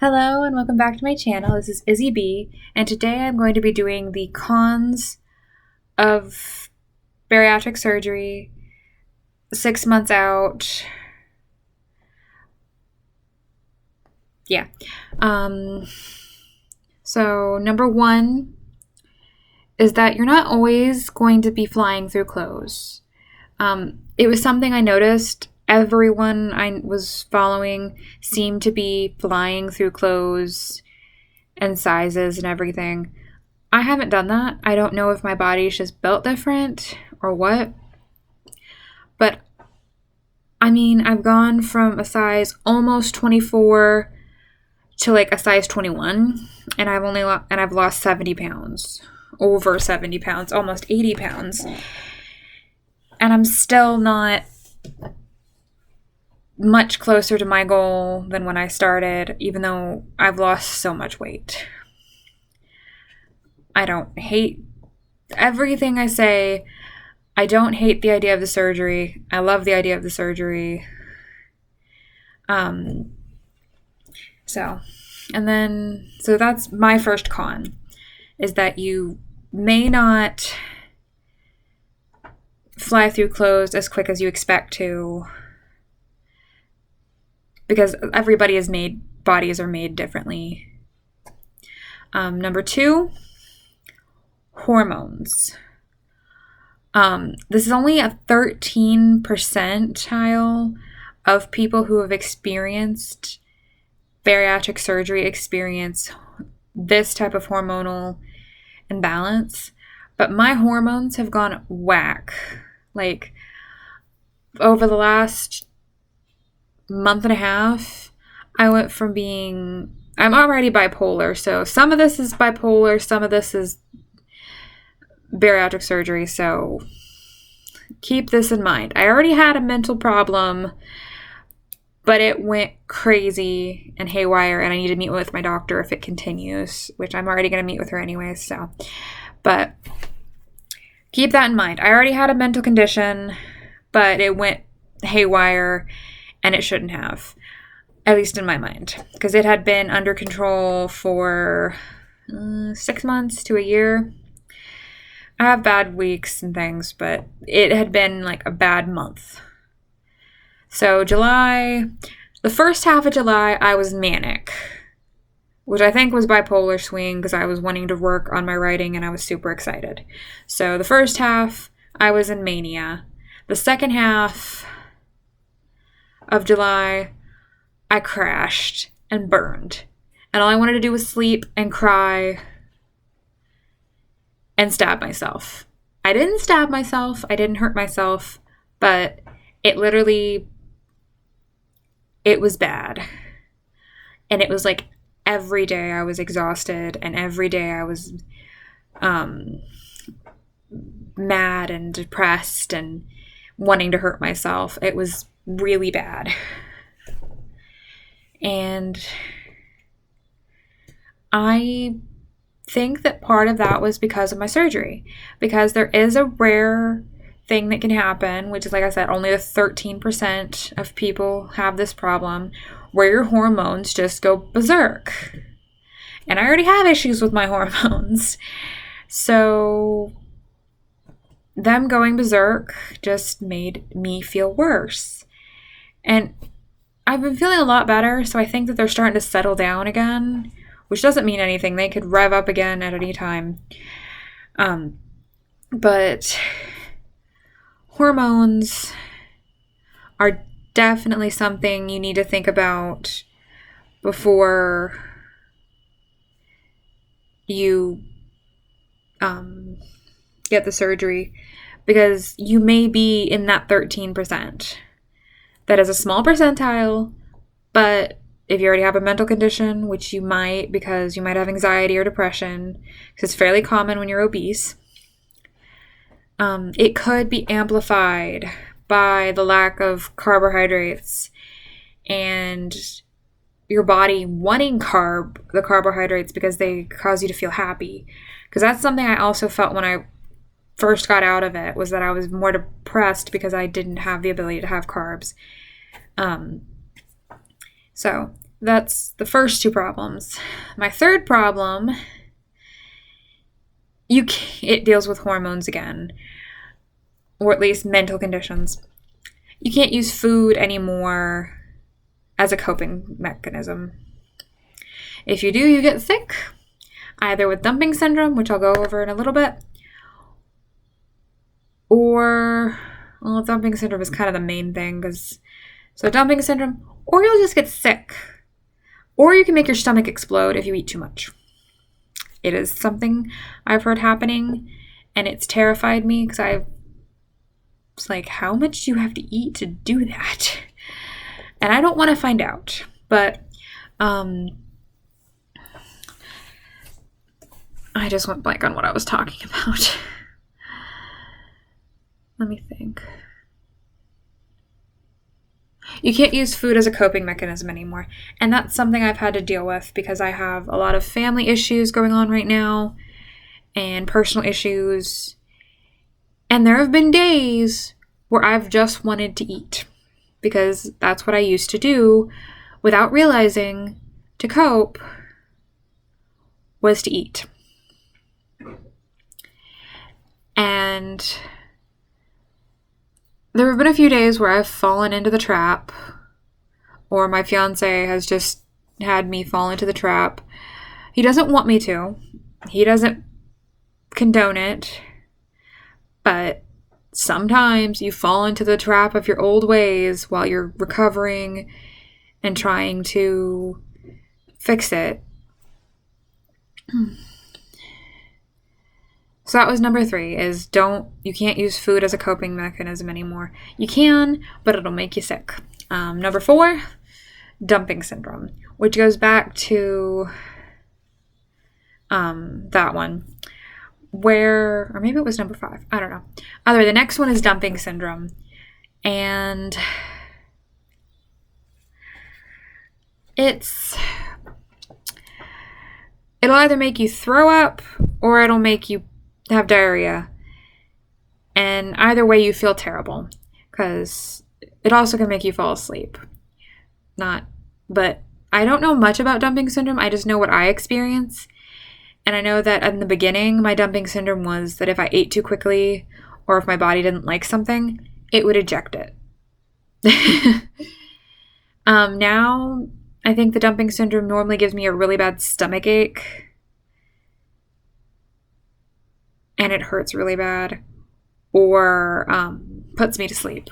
Hello and welcome back to my channel. This is Izzy B, and today I'm going to be doing the cons of bariatric surgery 6 months out. Yeah. So number one is that you're not always going to be flying through clothes. It was something I noticed. Everyone I was following seemed to be flying through clothes and sizes and everything. I haven't done that. I don't know if my body's just built different or what. But I mean, I've gone from a size almost 24 to like a size 21, and I've lost 70 pounds. Over 70 pounds, almost 80 pounds. And I'm still not much closer to my goal than when I started, even though I've lost so much weight. I don't hate everything I say. I don't hate the idea of the surgery. I love the idea of the surgery. So that's my first con, is that you may not fly through clothes as quick as you expect to, because bodies are made differently. Number two, hormones. This is only a 13 percentile of people who have experienced bariatric surgery experience this type of hormonal imbalance. But my hormones have gone whack. Like, over the last month and a half, I went from I'm already bipolar, so some of this is bipolar, some of this is bariatric surgery, so keep this in mind. I already had a mental problem, but it went crazy and haywire, and I need to meet with my doctor if it continues, which I'm already going to meet with her anyway, so. But keep that in mind. I already had a mental condition, but it went haywire, and it shouldn't have, at least in my mind, because it had been under control for 6 months to a year. I have bad weeks and things, but it had been like a bad month. So the first half of July, I was manic, which I think was bipolar swing, because I was wanting to work on my writing and I was super excited. So the first half, I was in mania. The second half of July, I crashed and burned. And all I wanted to do was sleep and cry and stab myself. I didn't stab myself. I didn't hurt myself. But it was bad. And it was like every day I was exhausted, and every day I was mad and depressed and wanting to hurt myself. It was really bad. And I think that part of that was because of my surgery, because there is a rare thing that can happen, which is, like I said, only the 13% of people have this problem, where your hormones just go berserk. And I already have issues with my hormones. So them going berserk just made me feel worse. And I've been feeling a lot better, so I think that they're starting to settle down again, which doesn't mean anything. They could rev up again at any time. But hormones are definitely something you need to think about before you get the surgery, because you may be in that 13%. That is a small percentile, but if you already have a mental condition, which you might, because you might have anxiety or depression, because it's fairly common when you're obese, it could be amplified by the lack of carbohydrates and your body wanting the carbohydrates because they cause you to feel happy. Because that's something I also felt when I first got out of it, was that I was more depressed because I didn't have the ability to have carbs. So That's the first two problems. My third problem, it deals with hormones again, or at least mental conditions. You can't use food anymore as a coping mechanism. If you do, you get sick, either with dumping syndrome, which I'll go over in a little bit, or, well, dumping syndrome is kind of the main thing, so dumping syndrome, or you'll just get sick, or you can make your stomach explode if you eat too much. It is something I've heard happening, and it's terrified me because I was like, how much do you have to eat to do that? And I don't want to find out, but I just went blank on what I was talking about. Let me think. You can't use food as a coping mechanism anymore. And that's something I've had to deal with because I have a lot of family issues going on right now and personal issues. And there have been days where I've just wanted to eat because that's what I used to do without realizing to cope was to eat. And there have been a few days where I've fallen into the trap, or my fiance has just had me fall into the trap. He doesn't want me to. He doesn't condone it. But sometimes you fall into the trap of your old ways while you're recovering and trying to fix it. So that was number 3, is you can't use food as a coping mechanism anymore. You can, but it'll make you sick. Number 4, dumping syndrome, which goes back to that one, or maybe it was number 5. I don't know. Either way, the next one is dumping syndrome. And it'll either make you throw up or it'll make you have diarrhea, and either way you feel terrible because it also can make you fall asleep. But I don't know much about dumping syndrome. I just know what I experience, and I know that in the beginning my dumping syndrome was that if I ate too quickly or if my body didn't like something, it would eject it. Now I think the dumping syndrome normally gives me a really bad stomach ache, and it hurts really bad, or puts me to sleep.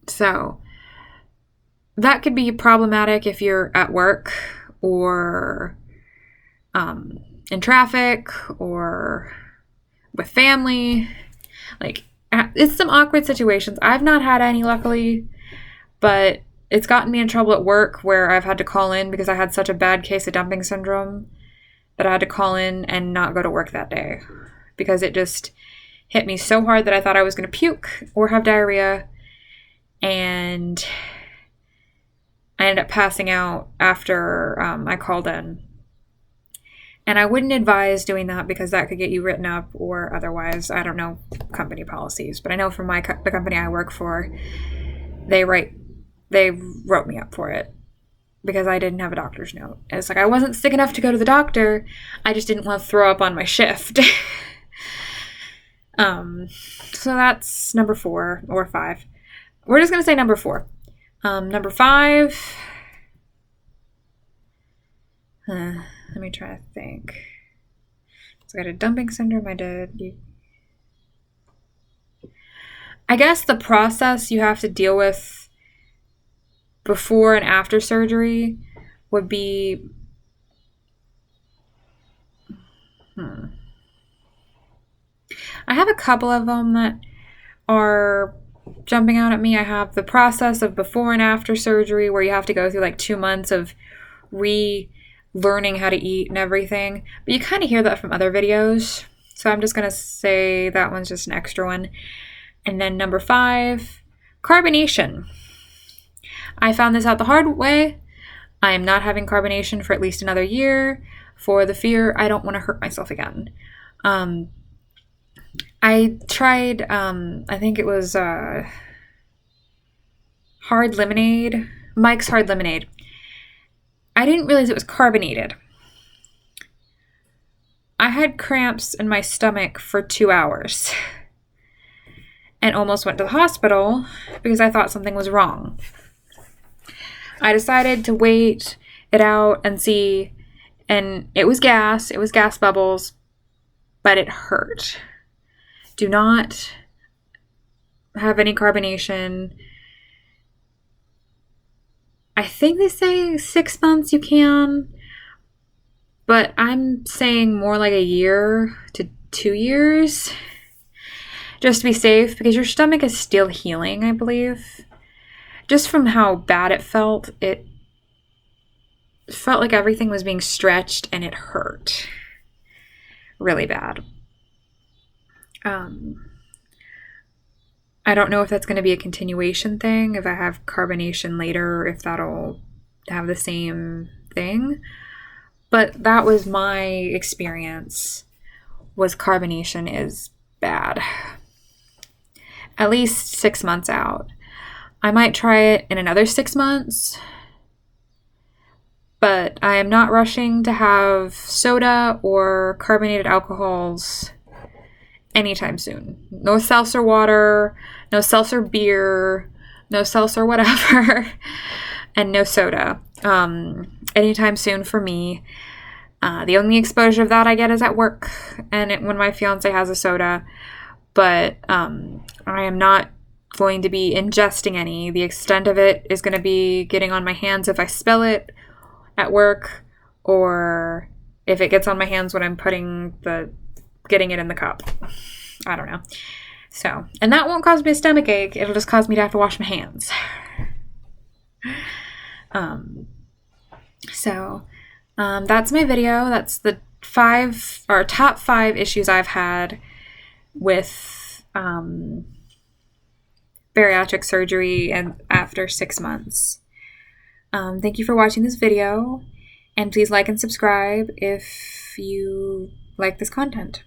So that could be problematic if you're at work or in traffic or with family. Like, it's some awkward situations. I've not had any, luckily, but it's gotten me in trouble at work where I've had to call in because I had such a bad case of dumping syndrome that I had to call in and not go to work that day, because it just hit me so hard that I thought I was going to puke or have diarrhea, and I ended up passing out after I called in. And I wouldn't advise doing that because that could get you written up or otherwise. I don't know company policies, but I know from the company I work for, they wrote me up for it because I didn't have a doctor's note. And it's like I wasn't sick enough to go to the doctor. I just didn't want to throw up on my shift. So that's number 4 or 5. We're just going to say number 4. Number 5. Let me try to think. So I got a dumping syndrome. I guess the process you have to deal with before and after surgery would be I have a couple of them that are jumping out at me. I have the process of before and after surgery where you have to go through like 2 months of learning how to eat and everything. But you kind of hear that from other videos. So I'm just going to say that one's just an extra one. And then number 5, carbonation. I found this out the hard way. I am not having carbonation for at least another year for the fear I don't want to hurt myself again. I tried, I think it was Hard Lemonade, Mike's Hard Lemonade. I didn't realize it was carbonated. I had cramps in my stomach for 2 hours and almost went to the hospital because I thought something was wrong. I decided to wait it out and see, and it was gas bubbles, but it hurt. Do not have any carbonation. I think they say 6 months you can, but I'm saying more like a year to 2 years, just to be safe, because your stomach is still healing, I believe. Just from how bad it felt like everything was being stretched and it hurt really bad. I don't know if that's going to be a continuation thing, if I have carbonation later, if that'll have the same thing. But that was my experience, was carbonation is bad. At least 6 months out. I might try it in another 6 months, but I am not rushing to have soda or carbonated alcohols anytime soon. No seltzer water, no seltzer beer, no seltzer whatever, and no soda anytime soon for me. The only exposure of that I get is at work and when my fiance has a soda, but I am not going to be ingesting any. The extent of it is going to be getting on my hands if I spill it at work, or if it gets on my hands when I'm getting it in the cup. I don't know. So, and that won't cause me a stomach ache. It'll just cause me to have to wash my hands. That's my video. That's the top 5 issues I've had with bariatric surgery and after 6 months. Thank you for watching this video, and please like and subscribe if you like this content.